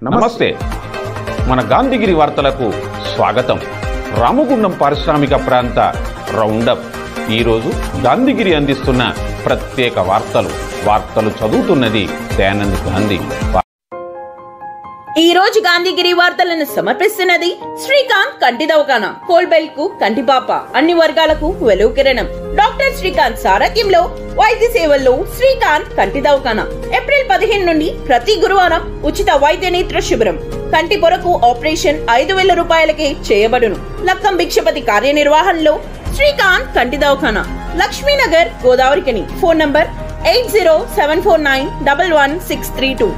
నమస్తే. మన గాంధీగిరి వార్తలకు స్వాగతం. రామగుండం పారిశ్రామిక ప్రాంత రౌండప్. ఈరోజు గాంధీగిరి అందిస్తున్న ప్రత్యేక వార్తలు చదువుతున్నది దయానంద్ గాంధీ. ఈ రోజు గాంధీగిరి వార్తలను సమర్పిస్తున్నది శ్రీకాంత్ కంటి దవాఖానా. కోల్బెల్ కు కంటిపాప, అన్ని వర్గాలకు వెలుగు కిరణం. డాక్టర్ శ్రీకాంత్ సారథ్యంలో వైద్య సేవల్లో శ్రీకాంత్ కంటి దవాఖానా. ఏప్రిల్ 15 నుండి ప్రతి గురువారం ఉచిత వైద్య నేత్ర శిబిరం. కంటి పొరకు ఆపరేషన్ 5,000 రూపాయలకే చేయబడును. లక్కం భిక్షపతి కార్యనిర్వహణలో శ్రీకాంత్ కంటి దవాఖానా, లక్ష్మీనగర్, గోదావరికని. Phone number 8074911632.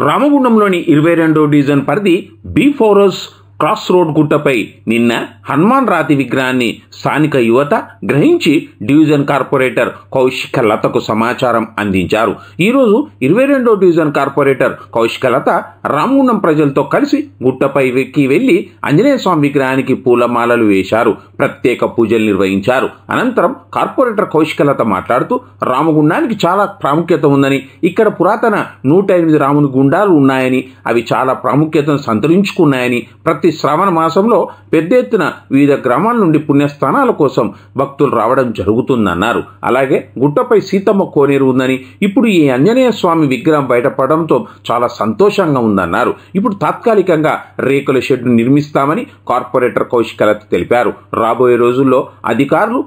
రామగుండంలోని 22వ డివిజన్ పరిధి బి4 క్రాస్ రోడ్ గుట్టపై నిన్న హనుమాన్ రాతి విగ్రహాన్ని స్థానిక యువత గ్రహించి డివిజన్ కార్పొరేటర్ కౌశిక లతకు సమాచారం అందించారు. ఈరోజు 22వ డివిజన్ కార్పొరేటర్ కౌశిక లత రామగుండం ప్రజలతో కలిసి గుట్టపై వెళ్లి ఆంజనేయ స్వామి విగ్రహానికి పూలమాలలు వేశారు. ప్రత్యేక పూజలు నిర్వహించారు. అనంతరం కార్పొరేటర్ కౌశిక లత మాట్లాడుతూ రామగుండానికి చాలా ప్రాముఖ్యత ఉందని, ఇక్కడ పురాతన 108 రాముని గుండాలు ఉన్నాయని, అవి చాలా ప్రాముఖ్యతను సంతరించుకున్నాయని, ప్రతి శ్రావణ మాసంలో పెద్ద ఎత్తున వివిధ గ్రామాల నుండి పుణ్యస్థానాల కోసం భక్తులు రావడం జరుగుతుందన్నారు. అలాగే గుట్టపై సీతమ్మ కోనేరు ఉందని, ఇప్పుడు ఈ ఆంజనేయ స్వామి విగ్రహం బయటపడడంతో చాలా సంతోషంగా ఉందన్నారు. ఇప్పుడు తాత్కాలికంగా రేకుల షెడ్ నిర్మిస్తామని కార్పొరేటర్ కౌశిక లత తెలిపారు. రాబోయే రోజుల్లో అధికారులు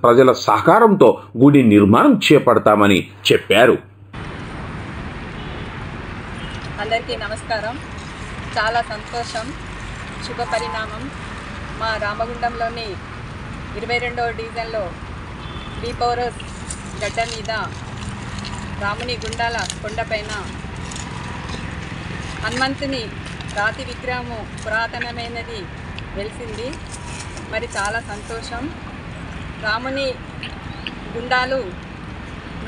ప్రజల సహకారంతో గుడి నిర్మాణం చేపడతామని చెప్పారు. అందరికీ నమస్కారం. చాలా సంతోషం, శుభ పరిణామం. మా రామగుండంలోని 22వ డివిజన్లో బి4 గడ్డ మీద రాముని గుండాల కొండపైన హనుమంతుని రాతి విగ్రహము పురాతనమైనది వెలిసింది. మరి చాలా సంతోషం. రాముని గుండాలు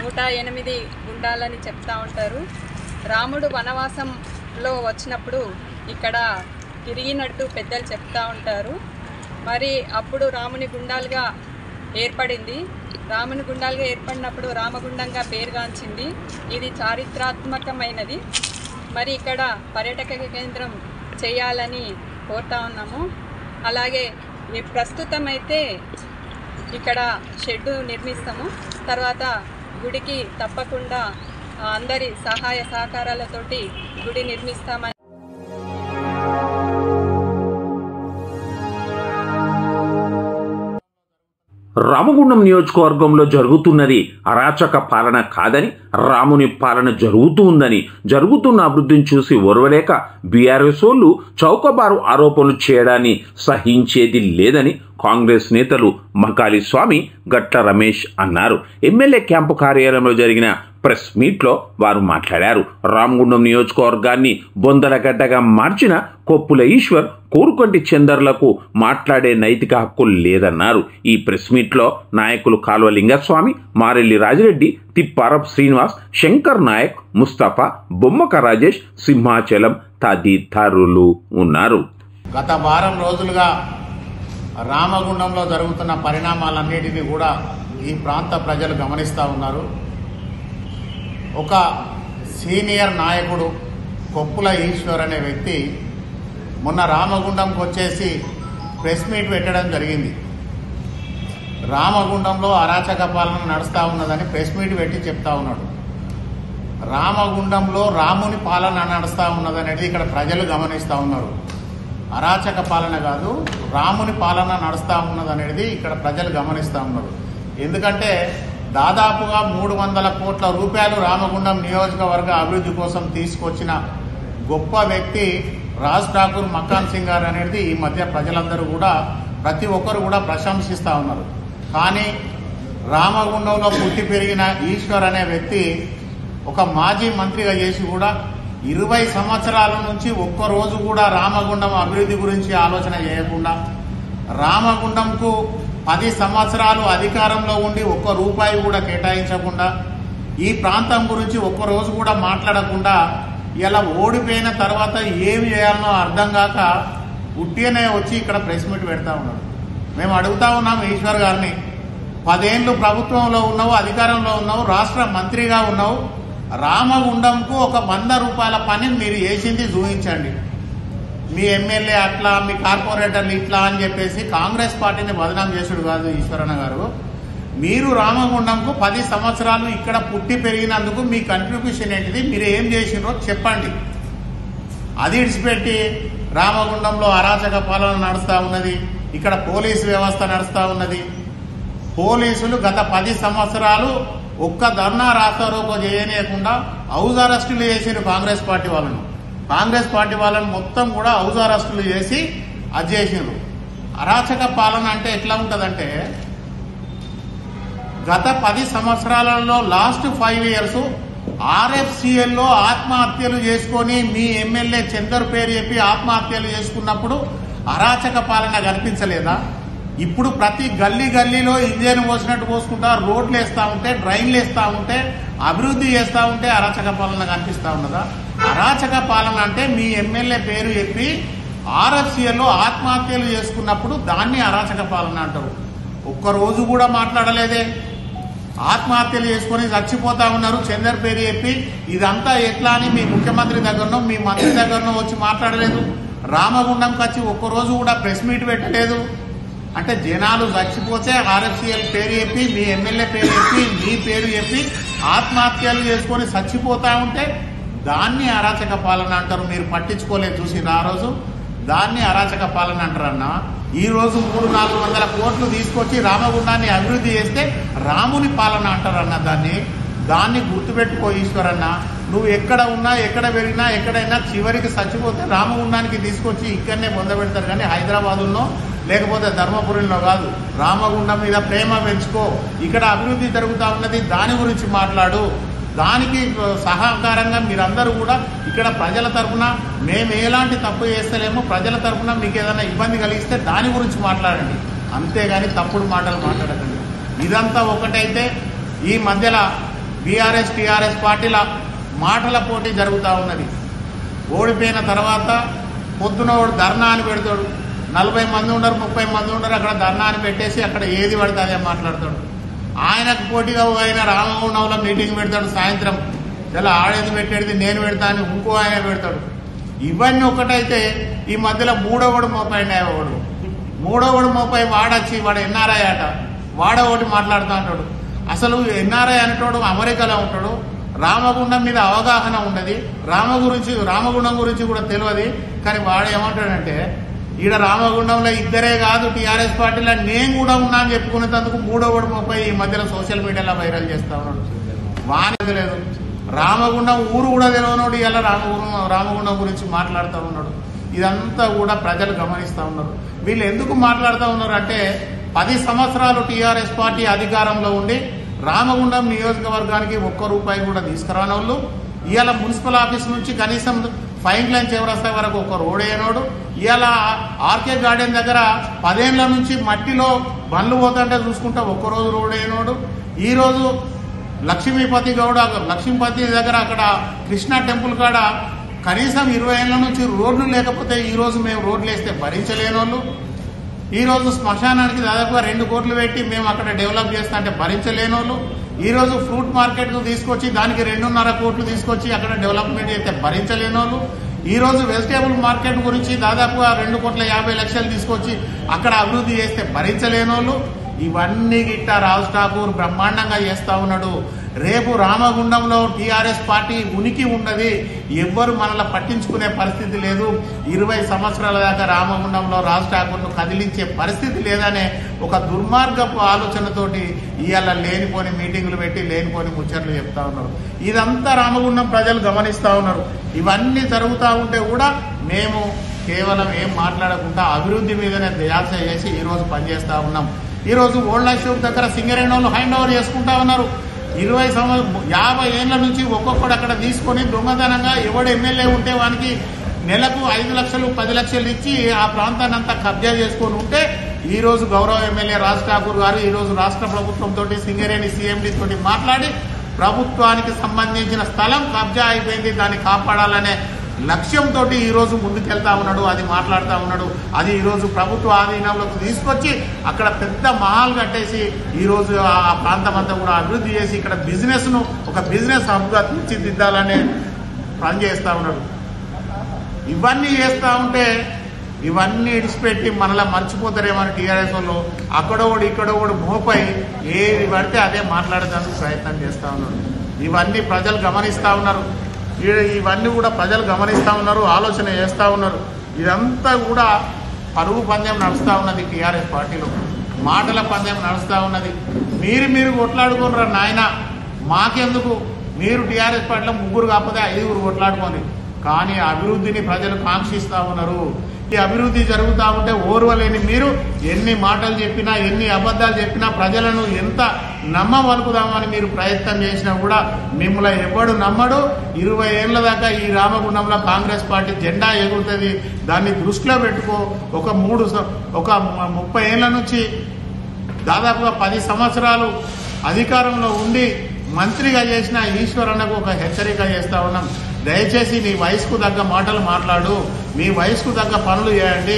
108 గుండాలని చెప్తా ఉంటారు. రాముడు వనవాసంలో వచ్చినప్పుడు ఇక్కడ తిరిగినట్టు పెద్దలు చెప్తా ఉంటారు. మరి అప్పుడు రాముని గుండాలుగా ఏర్పడింది. రాముని గుండాలుగా ఏర్పడినప్పుడు రామగుండంగా పేరుగాంచింది. ఇది చారిత్రాత్మకమైనది. మరి ఇక్కడ పర్యాటక కేంద్రం చేయాలని కోరుతా ఉన్నాము. అలాగే ప్రస్తుతం అయితే ఇక్కడ షెడ్డు నిర్మిస్తాము. తర్వాత గుడికి తప్పకుండా అందరి సహాయ సహకారాలతోటి గుడి నిర్మిస్తామని. రామగుండం నియోజకవర్గంలో జరుగుతున్నది అరాచక పాలన కాదని, రాముని పాలన జరుగుతున్న అభివృద్ధిని చూసి ఓర్వలేక బీఆర్ఎస్ వాళ్ళు చౌకబారు ఆరోపణలు చేయడాన్ని సహించేది లేదని కాంగ్రెస్ నేతలు మకాలి స్వామి, గట్ల రమేష్ అన్నారు. ఎమ్మెల్యే క్యాంపు కార్యాలయంలో జరిగిన ప్రెస్ మీట్లో వారు మాట్లాడారు. రామగుండం నియోజకవర్గాన్ని బొందలగడ్డగా మార్చిన కొప్పుల ఈశ్వర్, కోరుకంటి చందర్లకు మాట్లాడే నైతిక హక్కు లేదన్నారు. ఈ ప్రెస్ మీట్లో నాయకులు కాల్వ లింగస్వామి, మారెల్లి రాజిరెడ్డి, తిప్పారప్ శ్రీనివాస్, శంకర్ నాయక్, ముస్తఫా, బొమ్మక రాజేష్, సింహాచలం తదితరులు ఉన్నారు. గత వారం రోజులుగా రామగుండంలో జరుగుతున్న పరిణామాలన్నిటినీ కూడా ఈ ప్రాంత ప్రజలు గమనిస్తూ ఉన్నారు. ఒక సీనియర్ నాయకుడు కొప్పుల ఈశ్వర్ అనే వ్యక్తి మొన్న రామగుండంకి వచ్చేసి ప్రెస్ మీట్ పెట్టడం జరిగింది. రామగుండంలో అరాచక పాలన నడుస్తూ ఉన్నదని ప్రెస్ మీట్ పెట్టి చెప్తా ఉన్నాడు. రామగుండంలో రాముని పాలన నడుస్తూ ఉన్నదనేది ఇక్కడ ప్రజలు గమనిస్తూ ఉన్నారు. అరాచక పాలన కాదు, రాముని పాలన నడుస్తూ ఉన్నదనేది ఇక్కడ ప్రజలు గమనిస్తూ ఉన్నారు. ఎందుకంటే దాదాపుగా 300 కోట్ల రూపాయలు రామగుండం నియోజకవర్గ అభివృద్ధి కోసం తీసుకొచ్చిన గొప్ప వ్యక్తి రాజ్ ఠాకూర్ మక్కాన్ సింగ్ గారు అనేది ఈ మధ్య ప్రజలందరూ కూడా ప్రతి ఒక్కరు కూడా ప్రశంసిస్తూ ఉన్నారు. కానీ రామగుండంలో పుట్టి పెరిగిన ఈశ్వర్ అనే వ్యక్తి ఒక మాజీ మంత్రిగా చేసి కూడా 20 సంవత్సరాల నుంచి ఒక్కరోజు కూడా రామగుండం అభివృద్ధి గురించి ఆలోచన చేయకుండా, రామగుండంకు 10 సంవత్సరాలు అధికారంలో ఉండి ఒక్క రూపాయి కూడా కేటాయించకుండా, ఈ ప్రాంతం గురించి ఒక్కరోజు కూడా మాట్లాడకుండా, ఇలా ఓడిపోయిన తర్వాత ఏమి చేయాలనో అర్థం కాక ఉట్టిగానే వచ్చి ఇక్కడ ప్రెస్ మీట్ పెడతా ఉన్నాడు. మేము అడుగుతా ఉన్నాం ఈశ్వర్ గారిని, 10 ఏళ్ళు ప్రభుత్వంలో ఉన్నావు, అధికారంలో ఉన్నావు, రాష్ట్ర మంత్రిగా ఉన్నావు, రామగుండంకు ఒక 100 రూపాయల పని మీరు చేసింది చూపించండి. మీ ఎమ్మెల్యే అట్లా, మీ కార్పొరేటర్లు ఇట్లా అని చెప్పేసి కాంగ్రెస్ పార్టీని బదనాం చేసుడు కాదు ఈశ్వరన్న గారు. మీరు రామగుండంకు 10 సంవత్సరాలు ఇక్కడ పుట్టి పెరిగినందుకు మీ కంట్రిబ్యూషన్ ఏంటిది, మీరు ఏం చేసినో చెప్పండి. అది ఇడిచిపెట్టి రామగుండంలో అరాచక పాలన నడుస్తూ ఉన్నది, ఇక్కడ పోలీసు వ్యవస్థ నడుస్తూ ఉన్నది. పోలీసులు గత 10 సంవత్సరాలు ఒక్క ధర్నా రాస్తారోకో చేయనీయకుండా హౌస్ అరెస్టులు చేసారు కాంగ్రెస్ పార్టీ వాళ్ళను. కాంగ్రెస్ పార్టీ వాళ్ళని మొత్తం కూడా హౌస్ అరెస్టులు చేసి అది చేసినారు. అరాచక పాలన అంటే ఎట్లా ఉంటుందంటే, గత 10 సంవత్సరాలలో లాస్ట్ 5 ఇయర్స్ ఆర్ఎఫ్సిఎల్లో ఆత్మహత్యలు చేసుకొని మీ ఎమ్మెల్యే చందర్ పేరు చెప్పి ఆత్మహత్యలు చేసుకున్నప్పుడు అరాచక పాలన కనిపించలేదా? ఇప్పుడు ప్రతి గల్లీలో ఇంజన్ పోసినట్టు పోసుకుంటా రోడ్లు వేస్తూ ఉంటే, డ్రైన్లు వేస్తూ ఉంటే, అభివృద్ధి చేస్తూ ఉంటే అరాచక పాలన కనిపిస్తూ ఉన్నదా? అరాచక పాలన అంటే మీ ఎమ్మెల్యే పేరు చెప్పి ఆర్ఎఫ్సిఎల్లో ఆత్మహత్యలు చేసుకున్నప్పుడు దాన్ని అరాచక పాలన అంటారు. ఒక్కరోజు కూడా మాట్లాడలేదే. ఆత్మహత్యలు చేసుకుని చచ్చిపోతా ఉన్నారు చందర్ పేరు చెప్పి. ఇదంతా ఎట్లా అని మీ ముఖ్యమంత్రి దగ్గరనో మీ మంత్రి దగ్గరనో వచ్చి మాట్లాడలేదు. రామగుండంకి వచ్చి ఒక్కరోజు కూడా ప్రెస్ మీట్ పెట్టలేదు. అంటే జనాలు చచ్చిపోతే ఆర్ఎఫ్సిఎల్ పేరు చెప్పి, మీ ఎమ్మెల్యే పేరు చెప్పి, మీ పేరు చెప్పి ఆత్మహత్యలు చేసుకొని చచ్చిపోతా ఉంటే దాన్ని అరాచక పాలన అంటారు. మీరు పట్టించుకోలేదు చూసి ఆ రోజు, దాన్ని అరాచక పాలన అంటారన్నా. ఈ రోజు 300-400 కోట్లు తీసుకొచ్చి రామగుండాన్ని అభివృద్ధి చేస్తే రాముని పాలన అంటారన్న. దాన్ని గుర్తుపెట్టుకో ఈశ్వరన్న. నువ్వు ఎక్కడ ఉన్నా, ఎక్కడ పెరిగినా, ఎక్కడైనా చివరికి చచ్చిపోతే రామగుండానికి తీసుకొచ్చి ఇక్కడనే పొందబెడతారు, కానీ హైదరాబాదులో లేకపోతే ధర్మపురంలో కాదు. రామగుండం మీద ప్రేమ పెంచుకో. ఇక్కడ అభివృద్ధి జరుగుతూ ఉన్నది, దాని గురించి మాట్లాడు. దానికి సహకారంగా మీరందరూ కూడా ఇక్కడ ప్రజల తరఫున మేము ఎలాంటి తప్పు చేస్తలేమో, ప్రజల తరఫున మీకు ఏదైనా ఇబ్బంది కలిగిస్తే దాని గురించి మాట్లాడండి, అంతేగాని తప్పుడు మాటలు మాట్లాడకండి. ఇదంతా ఒకటైతే ఈ మధ్యలో బీఆర్ఎస్ టీఆర్ఎస్ పార్టీల మాటల పోటీ జరుగుతూ ఉన్నది. ఓడిపోయిన తర్వాత పొద్దున వాడు ధర్నా అని పెడతాడు, 40 మంది ఉండరు, 30 మంది ఉండరు, అక్కడ ధర్నా అని పెట్టేసి అక్కడ ఏది పడితే అదే మాట్లాడతాడు. ఆయనకు పోటీగా ఆయన రామగుండంలో మీటింగ్ పెడతాడు సాయంత్రం. ఇలా ఆడేది పెట్టేది నేను పెడతా అని ఇంకో ఆయన పెడతాడు. ఇవన్నీ ఒకటైతే ఈ మధ్యలో మూడోవాడు మోపై వాడొచ్చి వాడు ఎన్ఆర్ఐ అట, వాడొకటి మాట్లాడుతూ ఉంటాడు. అసలు ఎన్ఆర్ఐ అనేటోడు అమెరికాలో ఉంటాడు, రామగుండం మీద అవగాహన ఉండదు, రామగుండం గురించి కూడా తెలియదు. కానీ వాడు ఏమంటాడంటే, ఈడ రామగుండంలో ఇద్దరే కాదు టీఆర్ఎస్ పార్టీలో నేను కూడా ఉన్నా అని చెప్పుకునేందుకు మూడోవాడు మోపై ఈ మధ్యలో సోషల్ మీడియాలో వైరల్ చేస్తా ఉన్నాడు. వానికి లేదు, రామగుండం ఊరు కూడా తెలియనోడు ఇలా రామగుండం గురించి మాట్లాడుతూ ఉన్నాడు. ఇదంతా కూడా ప్రజలు గమనిస్తూ ఉన్నారు. వీళ్ళు ఎందుకు మాట్లాడుతూ ఉన్నారు అంటే, 10 సంవత్సరాలు టీఆర్ఎస్ పార్టీ అధికారంలో ఉండి రామగుండం నియోజకవర్గానికి ₹1 కూడా తీసుకురాని వాళ్ళు, ఇవాళ మున్సిపల్ ఆఫీస్ నుంచి కనీసం ఫైన్ లైన్ చివరస్తా వరకు ఒక రోడ్ వేయనోడు, ఇవాళ ఆర్కే గార్డెన్ దగ్గర 10 ఏళ్ల నుంచి మట్టిలో బండ్లు పోతుంటే చూసుకుంటా ఒక్కరోజు రోడ్ వేయనోడు. ఈరోజు లక్ష్మీపతి దగ్గర అక్కడ కృష్ణా టెంపుల్ కాడ కనీసం 20 ఏళ్ల నుంచి రోడ్లు లేకపోతే ఈరోజు మేము రోడ్లు వేస్తే భరించలేనోళ్ళు. ఈరోజు శ్మశానానికి దాదాపుగా 2 కోట్లు పెట్టి మేము అక్కడ డెవలప్ చేస్తా అంటే భరించలేనోళ్ళు. ఈరోజు ఫ్రూట్ మార్కెట్ను తీసుకొచ్చి దానికి 2.5 కోట్లు తీసుకొచ్చి అక్కడ డెవలప్మెంట్ చేస్తే భరించలేనోళ్ళు. ఈరోజు వెజిటేబుల్ మార్కెట్ గురించి దాదాపుగా 2,50,00,000 తీసుకొచ్చి అక్కడ అభివృద్ధి చేస్తే భరించలేనోళ్ళు. ఇవన్నీ గిట్ట రాజ్ ఠాకూర్ బ్రహ్మాండంగా చేస్తా ఉన్నాడు. రేపు రామగుండంలో టీఆర్ఎస్ పార్టీ ఉనికి ఉన్నది, ఎవ్వరు మనల్ని పట్టించుకునే పరిస్థితి లేదు. 20 సంవత్సరాల దాకా రామగుండంలో రాజ్ ఠాకూర్ను కదిలించే పరిస్థితి లేదనే ఒక దుర్మార్గపు ఆలోచనతోటి ఇవాళ లేనిపోని మీటింగులు పెట్టి లేనిపోని ముచ్చట్లు చెప్తా ఉన్నారు. ఇదంతా రామగుండం ప్రజలు గమనిస్తూ ఉన్నారు. ఇవన్నీ జరుగుతూ ఉంటే కూడా మేము కేవలం ఏం మాట్లాడకుండా అభివృద్ధి మీదనే ధ్యాస చేసి ఈరోజు పనిచేస్తూ ఉన్నాం. ఈరోజు ఓల్డ్ అశోక్ దగ్గర సింగరేణులు హ్యాండ్ ఓవర్ చేసుకుంటా ఉన్నారు. 50 ఏళ్ల నుంచి ఒక్కొక్కడు అక్కడ తీసుకొని దొంగతనంగా ఎవడు ఎమ్మెల్యే ఉంటే వానికి నెలకు 5 లక్షలు 10 లక్షలు ఇచ్చి ఆ ప్రాంతాన్ని అంతా కబ్జా చేసుకొని ఉంటే ఈరోజు గౌరవ ఎమ్మెల్యే రాజ్ ఠాకూర్ గారు ఈరోజు రాష్ట్ర ప్రభుత్వంతో సింగరేణి సీఎండీ తోటి మాట్లాడి ప్రభుత్వానికి సంబంధించిన స్థలం కబ్జా అయిపోయింది, దాన్ని కాపాడాలనే లక్ష్యంతో ఈరోజు ముందుకెళ్తా ఉన్నాడు, అది మాట్లాడుతూ ఉన్నాడు. అది ఈరోజు ప్రభుత్వ ఆధీనంలోకి తీసుకొచ్చి అక్కడ పెద్ద మహాల్ కట్టేసి ఈరోజు ఆ ప్రాంతం అంతా కూడా అభివృద్ధి చేసి ఇక్కడ బిజినెస్ను ఒక బిజినెస్ హబ్గా తీర్చిదిద్దాలనే పని చేస్తూ ఉన్నాడు. ఇవన్నీ చేస్తూ ఉంటే ఇవన్నీ ఇడిచిపెట్టి మనలా మర్చిపోతారేమని టీఆర్ఎస్ వాళ్ళు అక్కడోడు ఇక్కడోడు మోపై ఏది పడితే అదే మాట్లాడడానికి ప్రయత్నం చేస్తూ ఉన్నారు. ఇవన్నీ ప్రజలు గమనిస్తూ ఉన్నారు. ఇవన్నీ కూడా ప్రజలు గమనిస్తూ ఉన్నారు, ఆలోచన చేస్తూ ఉన్నారు. ఇదంతా కూడా పరుగు పందెం నడుస్తూ ఉన్నది టీఆర్ఎస్ పార్టీలో, మాటల పందెం నడుస్తూ ఉన్నది. మీరు కొట్లాడుకోనరా నాయన, మాకెందుకు? మీరు టీఆర్ఎస్ పార్టీలో 3 కాకపోతే 5 కొట్లాడుకోండి. కానీ అభివృద్ధిని ప్రజలు కాంక్షిస్తూ ఉన్నారు. ఈ అభివృద్ధి జరుగుతూ ఉంటే ఓర్వలేని మీరు ఎన్ని మాటలు చెప్పినా, ఎన్ని అబద్ధాలు చెప్పినా, ప్రజలను ఎంత నమ్మవలుకుదామని మీరు ప్రయత్నం చేసినా కూడా మిమ్మల్ని ఎవడు నమ్మడు. 20 ఏళ్ల దాకా ఈ రామగుండంలో కాంగ్రెస్ పార్టీ జెండా ఎగురుతుంది. దాన్ని దృష్టిలో పెట్టుకో. ఒక 30 ఏళ్ల నుంచి దాదాపుగా 10 సంవత్సరాలు అధికారంలో ఉండి మంత్రిగా చేసిన ఈశ్వరన్నకు ఒక హెచ్చరిక చేస్తా ఉన్నాం. దయచేసి మీ వయసుకు తగ్గ మాటలు మాట్లాడు, మీ వయసుకు తగ్గ పనులు చేయండి.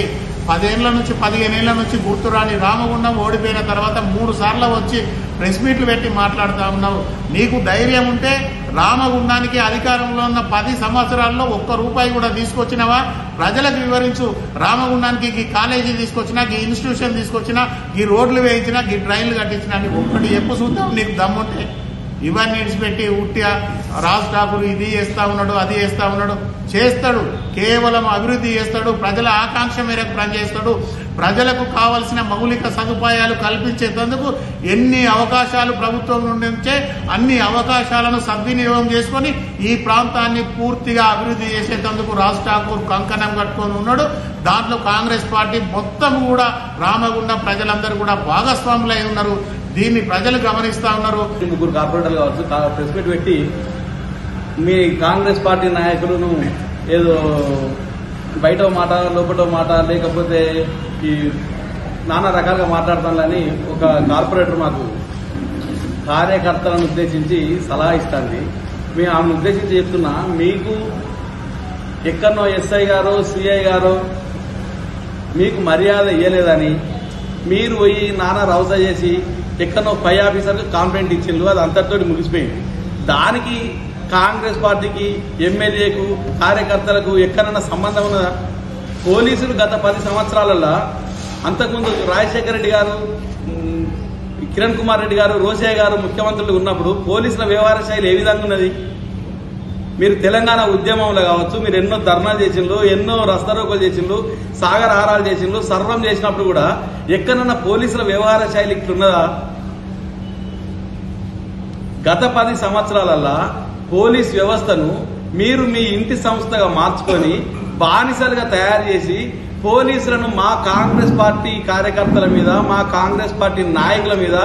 10 ఏళ్ల నుంచి 15 ఏళ్ల నుంచి గుర్తురాని రామగుండం ఓడిపోయిన తర్వాత 3 సార్లు వచ్చి ప్రెస్ మీట్లు పెట్టి మాట్లాడుతూ ఉన్నావు. నీకు ధైర్యం ఉంటే రామగుండానికి అధికారంలో ఉన్న 10 సంవత్సరాల్లో 1 రూపాయి కూడా తీసుకొచ్చినవా? ప్రజలకు వివరించు. రామగుండానికి ఈ కాలేజీ తీసుకొచ్చినా, ఈ ఇన్స్టిట్యూషన్ తీసుకొచ్చినా, ఈ రోడ్లు వేయించినా, ఈ ట్రైన్లు కట్టించినా, నీకు ఒక్కటి చెప్పు చూద్దాం నీకు దమ్ముంటే. ఇవన్నీ విడిచిపెట్టి ఉట్టిగా రాజ్ ఠాకూర్ ఇది చేస్తా ఉన్నాడు, అది చేస్తా ఉన్నాడు. చేస్తాడు, కేవలం అభివృద్ధి చేస్తాడు, ప్రజల ఆకాంక్ష మేరకు పనిచేస్తాడు. ప్రజలకు కావలసిన మౌలిక సదుపాయాలు కల్పించేందుకు ఎన్ని అవకాశాలు ప్రభుత్వం నుండి అన్ని అవకాశాలను సద్వినియోగం చేసుకొని ఈ ప్రాంతాన్ని పూర్తిగా అభివృద్ధి చేసేందుకు రాజ్ ఠాకూర్ కంకణం కట్టుకొని ఉన్నాడు. దాంట్లో కాంగ్రెస్ పార్టీ మొత్తం కూడా రామగుండం ప్రజలందరూ కూడా భాగస్వాములై ఉన్నారు. దీన్ని ప్రజలు గమనిస్తా ఉన్నారు. 3 కార్పొరేటర్లు కావచ్చు ప్రెస్ మీట్ పెట్టి మీ కాంగ్రెస్ పార్టీ నాయకులను ఏదో బయట మాట లోపల మాట లేకపోతే ఈ నానా రకాలుగా మాట్లాడతానని ఒక కార్పొరేటర్ మాకు కార్యకర్తలను ఉద్దేశించి సలహా ఇస్తుంది. మేము ఆమెను ఉద్దేశించి చెప్తున్నా, మీకు ఎక్కడనో ఎస్ఐ గారు సిఐ గారు మీకు మర్యాద ఇవ్వలేదని మీరు పోయి నానా రౌస చేసి ఎక్కడో పై ఆఫీసర్కి కాంప్లైంట్ ఇచ్చిండ్రు. అది అంతటితో ముగిసిపోయింది. దానికి కాంగ్రెస్ పార్టీకి ఎమ్మెల్యేకు కార్యకర్తలకు ఎక్కడన్నా సంబంధం ఉన్నదా? పోలీసులు గత 10 సంవత్సరాలలో అంతకుముందు రాజశేఖర రెడ్డి గారు, కిరణ్ కుమార్ రెడ్డి గారు, రోషయ్య గారు ముఖ్యమంత్రులు ఉన్నప్పుడు పోలీసుల వ్యవహార శైలి ఏ విధంగా ఉన్నది? మీరు తెలంగాణ ఉద్యమంలో కావచ్చు, మీరు ఎన్నో ధర్నాలు చేసిండ్రు, ఎన్నో రస్తారోకోలు చేసిండ్రు, సాగర్ ఆహారాలు చేసిండ్రు, సర్వం చేసినప్పుడు కూడా ఎక్కడన్నా పోలీసుల వ్యవహార శైలి ఇట్లున్నదా? గత 10 సంవత్సరాలల్లా పోలీస్ వ్యవస్థను మీరు మీ ఇంటి సంస్థగా మార్చుకొని బానిసలుగా తయారు చేసి పోలీసులను మా కాంగ్రెస్ పార్టీ కార్యకర్తల మీద, మా కాంగ్రెస్ పార్టీ నాయకుల మీద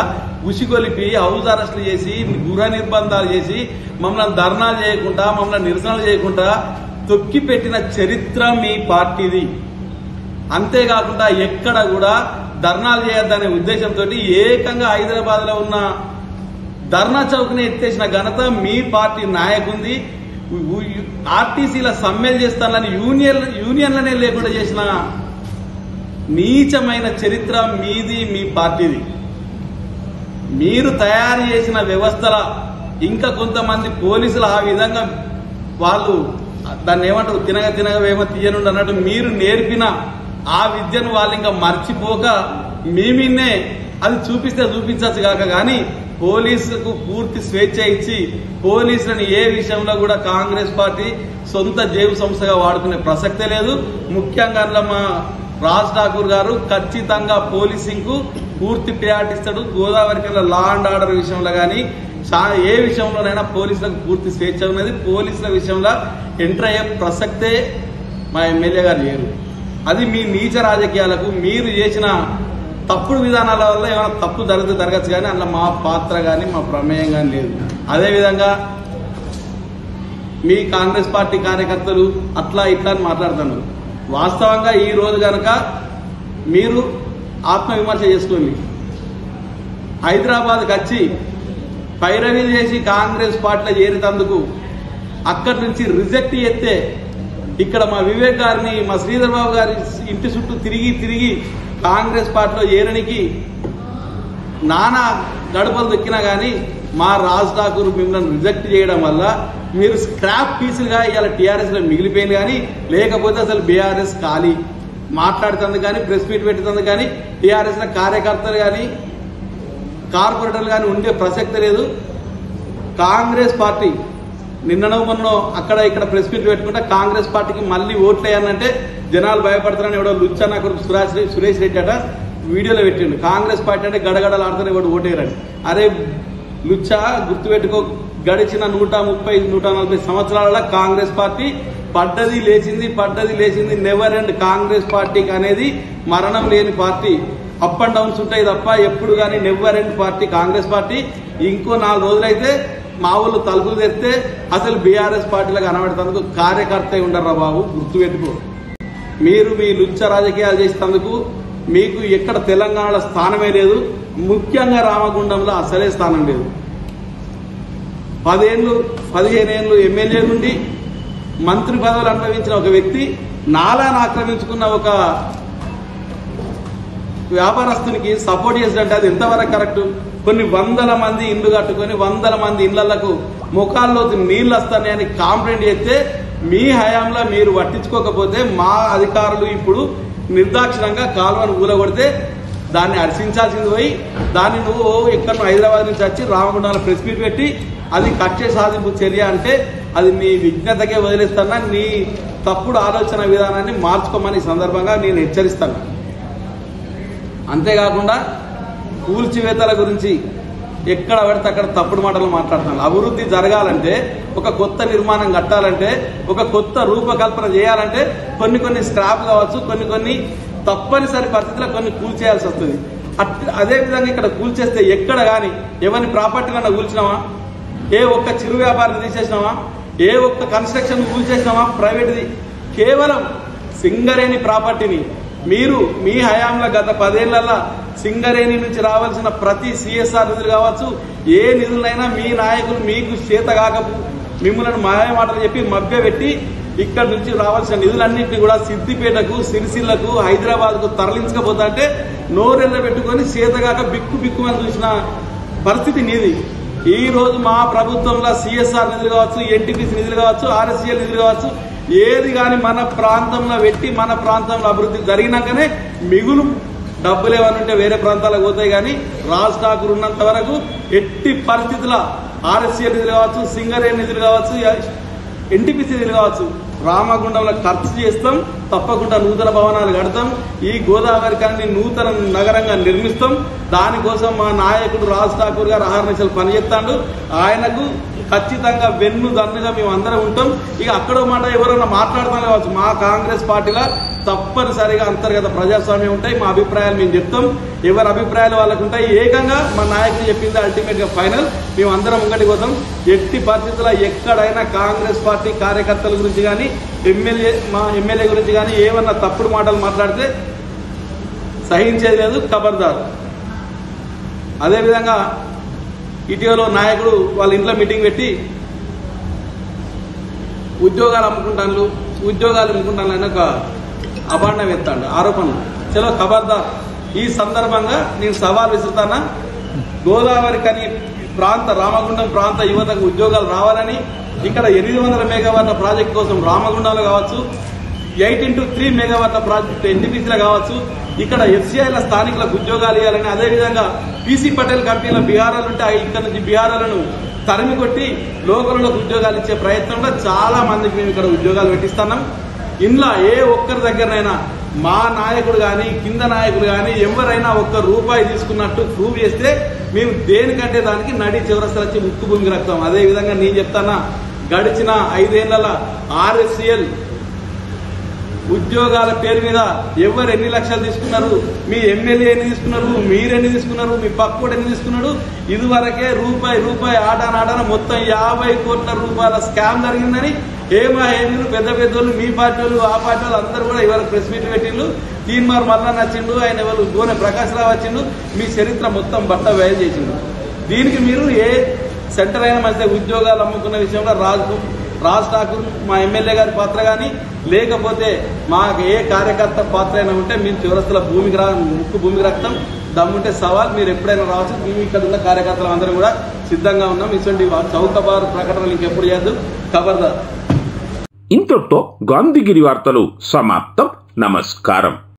ఉసిగొలిపి హౌస్ అరెస్టులు చేసి గృహ నిర్బంధాలు చేసి మమ్మల్ని ధర్నాలు చేయకుండా, మమ్మల్ని నిరసనలు చేయకుండా తొక్కి పెట్టిన చరిత్ర మీ పార్టీది. అంతేకాకుండా ఎక్కడ కూడా ధర్నాలు చేయొద్దనే ఉద్దేశంతో ఏకంగా హైదరాబాద్ లో ఉన్న ధర్నా చౌక్ని ఎత్తేసిన ఘనత మీ పార్టీ నాయకుంది. ఆర్టీసీల సమ్మెలు చేస్తానని యూనియన్లనే లేకుండా చేసిన నీచమైన చరిత్ర మీది, మీ పార్టీది. మీరు తయారు చేసిన వ్యవస్థల ఇంకా కొంతమంది పోలీసులు ఆ విధంగా వాళ్ళు దాన్ని ఏమంటారు, తినగవేమో తీయనుండి అన్నట్టు మీరు నేర్పిన ఆ విద్యను వాళ్ళు ఇంకా మర్చిపోక మేమిన్నే అది చూపిస్తే చూపించచ్చు కాక కానీ పోలీసులకు పూర్తి స్వేచ్ఛ ఇచ్చి పోలీసులను ఏ విషయంలో కూడా కాంగ్రెస్ పార్టీ సొంత జేబు సంస్థగా వాడుకునే ప్రసక్తే లేదు. ముఖ్యంగా మా రాజ్ ఠాకూర్ గారు ఖచ్చితంగా పోలీసింగ్ కు పూర్తి ప్రయారిటీ ఇస్తాడు. గోదావరి కింద లా అండ్ ఆర్డర్ విషయంలో కానీ ఏ విషయంలోనైనా పోలీసులకు పూర్తి స్వేచ్ఛ ఉన్నది. పోలీసుల విషయంలో ఎంటర్ అయ్యే ప్రసక్తే మా ఎమ్మెల్యే గారు లేరు. అది మీ నీచ రాజకీయాలకు మీరు చేసిన తప్పుడు విధానాల వల్ల ఏమైనా తప్పు జరగచ్చు కానీ అందులో మా పాత్ర కానీ మా ప్రమేయం కానీ లేదు. అదేవిధంగా మీ కాంగ్రెస్ పార్టీ కార్యకర్తలు అట్లా ఇట్లా అని మాట్లాడుతున్నారు. వాస్తవంగా ఈ రోజు కనుక మీరు ఆత్మవిమర్శ చేసుకోండి. హైదరాబాద్కి వచ్చి పైరవీలు చేసి కాంగ్రెస్ పార్టీలో చేరేటందుకు అక్కడి నుంచి రిజెక్ట్ చేస్తే ఇక్కడ మా వివేక్ గారిని, మా శ్రీధర్ బాబు గారి ఇంటి చుట్టూ తిరిగి కాంగ్రెస్ పార్టీలో ఏరనికి నానా గడపలు దొక్కినా కానీ మా రాజ్ ఠాకూర్ మిమ్మల్ని రిజెక్ట్ చేయడం వల్ల మీరు స్క్రాప్ పీసులుగా ఇవాళ టీఆర్ఎస్లో మిగిలిపోయింది. కానీ లేకపోతే అసలు బీఆర్ఎస్ ఖాళీ, మాట్లాడుతుంది కానీ ప్రెస్ మీట్ పెట్టుతుంది కానీ టీఆర్ఎస్లో కార్యకర్తలు కానీ కార్పొరేటర్లు కానీ ఉండే ప్రసక్తి లేదు. కాంగ్రెస్ పార్టీ నిన్ననో మొన్న అక్కడ ఇక్కడ ప్రెస్ మీట్ పెట్టుకుంటే కాంగ్రెస్ పార్టీకి మళ్ళీ ఓట్లు వేయాలంటే జనాలు భయపడతారని ఎవడో లుచ్చా నాకు సురేష్ రెడ్డి అట వీడియోలో పెట్టిండు. కాంగ్రెస్ పార్టీ అంటే గడగడలు ఆడుతారు, ఎవడు ఓటేయరండి. అరే లుచ్చా గుర్తుపెట్టుకో, గడిచిన 130-140 సంవత్సరాల కాంగ్రెస్ పార్టీ పడ్డది లేచింది. నెవర్ అండ్ కాంగ్రెస్ పార్టీకి అనేది మరణం లేని పార్టీ. అప్ అండ్ డౌన్స్ ఉంటాయి తప్ప ఎప్పుడు కానీ never and party Congress party. ఇంకో 4 రోజులైతే మా ఊళ్ళు తలుపులు తెస్తే అసలు బీఆర్ఎస్ పార్టీలో కనబడేందుకు కార్యకర్త ఉండరా బాబు, గుర్తుపెట్టుకో. మీరు మీ లుచ్చ రాజకీయాలు చేసేందుకు మీకు ఎక్కడ తెలంగాణలో స్థానమే లేదు, ముఖ్యంగా రామగుండంలో అసలే స్థానం లేదు. 10-15 ఏళ్ళు ఎమ్మెల్యే నుండి మంత్రి పదవులు అనుభవించిన ఒక వ్యక్తి నాలాను ఆక్రమించుకున్న ఒక వ్యాపారస్తునికి సపోర్ట్ చేసినట్టు అది ఎంతవరకు కరెక్ట్? కొన్ని 100 మంది ఇండ్లు కట్టుకొని 100 మంది ఇళ్లకు ముఖాల్లో నీళ్లు వస్తాయని కాంప్లైంట్ చేస్తే మీ హయాంలో మీరు పట్టించుకోకపోతే మా అధికారులు ఇప్పుడు నిర్దాక్షిణంగా కాలువను ఊలగొడితే దాన్ని హర్షించాల్సింది పోయి దాన్ని నువ్వు ఇక్కడ హైదరాబాద్ నుంచి వచ్చి రామగుండంలో ప్రెస్ మీట్ పెట్టి అది కక్ష సాధింపు చర్య అంటే అది నీ విజ్ఞతకే వదిలేస్తానా, నీ తప్పుడు ఆలోచన విధానాన్ని మార్చుకోమని సందర్భంగా నేను హెచ్చరిస్తాను. అంతేకాకుండా కూల్చివేతల గురించి ఎక్కడ పడితే అక్కడ తప్పుడు మాటలు మాట్లాడుతున్నాను. అభివృద్ధి జరగాలంటే, ఒక కొత్త నిర్మాణం కట్టాలంటే, ఒక కొత్త రూపకల్పన చేయాలంటే కొన్ని స్క్రాప్ కావచ్చు, కొన్ని తప్పనిసరి పరిస్థితుల్లో కొన్ని కూల్చేయాల్సి వస్తుంది. అదేవిధంగా ఇక్కడ కూల్చేస్తే ఎక్కడ కానీ ఎవరిని ప్రాపర్టీలన్నా కూల్చినావా? ఏ ఒక్క చిరు వ్యాపారం తీసేసినావా? ఏ ఒక్క కన్స్ట్రక్షన్ కూల్చేసినావా ప్రైవేట్ది? కేవలం సింగరేణి ప్రాపర్టీని మీరు మీ హయాంలో గత 10 ఏళ్లలో సింగరేణి నుంచి రావాల్సిన ప్రతి సిఎస్ఆర్ నిధులు కావచ్చు, ఏ నిధులైనా మీ నాయకులు మీకు చేత కాకపో మిమ్మల్ని మాయమాటలు చెప్పి మభ్యపెట్టి ఇక్కడ నుంచి రావాల్సిన నిధులన్నింటినీ కూడా సిద్దిపేటకు, సిరిసిల్లకు, హైదరాబాద్కు తరలించకపోతే నోరెళ్ళ పెట్టుకొని చేతగాక బిక్కుమని చూసిన పరిస్థితి నీది. ఈ రోజు మా ప్రభుత్వంలో సిఎస్ఆర్ నిధులు కావచ్చు, ఎన్టీపీసీ నిధులు కావచ్చు, ఆర్ఎస్సీఎల్ నిధులు కావచ్చు, ఏది కానీ మన ప్రాంతంలో పెట్టి మన ప్రాంతంలో అభివృద్ధి జరిగినాకనే మిగులు డబ్బులు ఏమని ఉంటే వేరే ప్రాంతాలకు పోతాయి. కానీ రాజ్ ఠాకూర్ ఉన్నంత వరకు ఎట్టి పరిస్థితుల ఆర్ఎస్సీఎల్ నిధులు కావచ్చు, సింగరేణి నిధులు కావచ్చు, ఎన్టీపీసీ నిధులు కావచ్చు రామగుండంలో ఖర్చు చేస్తాం. తప్పకుండా నూతన భవనాలు కడతాం. ఈ గోదావరి కానీ నూతన నగరంగా నిర్మిస్తాం. దానికోసం మా నాయకుడు రాజ్ ఠాకూర్ గారు అహర్నిశలు పనిచేస్తాడు. ఆయనకు ఖచ్చితంగా వెన్ను దన్నుగా మేము అందరం ఉంటాం. ఇక అక్కడో మాట ఎవరైనా మాట్లాడతాం కావచ్చు, మా కాంగ్రెస్ పార్టీలో తప్పనిసరిగా అంతర్గత ప్రజాస్వామ్యం ఉంటాయి. మా అభిప్రాయాలు మేము చెప్తాం, ఎవరి అభిప్రాయాలు వాళ్ళకు ఉంటాయి. ఏకంగా మా నాయకులు చెప్పింది అల్టిమేట్ గా ఫైనల్. మేము అందరం ముంగటి పోతాం. ఎట్టి పరిస్థితుల్లో ఎక్కడైనా కాంగ్రెస్ పార్టీ కార్యకర్తల గురించి కానీ మా ఎమ్మెల్యే గురించి కానీ ఏమన్నా తప్పుడు మాటలు మాట్లాడితే సహించేది లేదు, ఖబర్దార్. అదేవిధంగా ఇటీవల నాయకుడు వాళ్ళ ఇంట్లో మీటింగ్ పెట్టి ఉద్యోగాలు అమ్ముకుంటాను అని ఒక అభాండం ఎత్తాడు, ఆరోపణలు. చలో ఖబర్దార్. ఈ సందర్భంగా నేను సవాల్ విసురుతానా, గోదావరి కని ప్రాంత రామగుండం ప్రాంత యువతకు ఉద్యోగాలు రావాలని, ఇక్కడ 800 మెగావాట్ల ప్రాజెక్టు కోసం రామగుండంలో కావచ్చు, 8x3 మెగావాట్ల ప్రాజెక్టు ఎన్టీపీసీలో కావచ్చు, ఇక్కడ ఎఫ్సీఐల స్థానికులకు ఉద్యోగాలు ఇవ్వాలని, అదేవిధంగా పీసీ పటేల్ కంపెనీలో బీహారాలు ఉంటే ఇక్కడ నుంచి బీహారాలను తరిమి కొట్టి లోకల్లోకి ఉద్యోగాలు ఇచ్చే ప్రయత్నంలో చాలా మందికి మేము ఇక్కడ ఉద్యోగాలు పెట్టిస్తున్నాం. ఇంట్లో ఏ ఒక్కరి దగ్గరనైనా మా నాయకుడు కానీ కింద నాయకుడు కానీ ఎవరైనా ₹1 తీసుకున్నట్టు ప్రూవ్ చేస్తే మేము దేనికంటే దానికి నడి చివరస్తలు వచ్చి ముక్కు భూమికి రక్తాం. అదేవిధంగా నేను చెప్తానా, గడిచిన 5 ఏళ్ల ఆర్ఎస్సీఎల్ ఉద్యోగాల పేరు మీద ఎవరు ఎన్ని లక్షలు తీసుకున్నారు, మీ ఎమ్మెల్యే ఎన్ని తీసుకున్నారు, మీరెన్ని తీసుకున్నారు, మీ పక్కోడు ఎన్ని తీసుకున్నాడు, ఇదివరకే రూపాయి ఆటాన మొత్తం 50 కోట్ల రూపాయల స్కామ్ జరిగిందని ఏమీలు పెద్ద పెద్దోళ్ళు, మీ పార్టీ వాళ్ళు, ఆ పార్టీ వాళ్ళు అందరూ కూడా ఇవాళ ప్రెస్ మీట్ పెట్టిండు. తీన్మార్ మళ్ళా నచ్చిండు, ఆయన ఎవరు గోనె ప్రకాశ్ రావు వచ్చిండు, మీ చరిత్ర మొత్తం బట్ట బయలు చేసిండు. దీనికి మీరు ఏ సెంటర్ అయినా మంచిగా ఉద్యోగాలు అమ్ముకున్న విషయంలో రాజ్ ఠాకూర్ మా ఎమ్మెల్యే గారి పాత్ర కానీ లేకపోతే మాకు ఏ కార్యకర్త పాత్ర అయినా ఉంటే మేము చివరస్తుల ముక్కు భూమికి రక్తం దమ్ముంటే సవాల్ మీరు ఎప్పుడైనా రావచ్చు. మేము ఇక్కడ ఉన్న కార్యకర్తలు అందరం కూడా సిద్ధంగా ఉన్నాం. ఇటువంటి చౌకబారు ప్రకటనలు ఇంకెప్పుడు చేయద్దు, ఖబర్దార్. ఇంతటితో గాంధీగిరి వార్తలు సమాప్తం. నమస్కారం.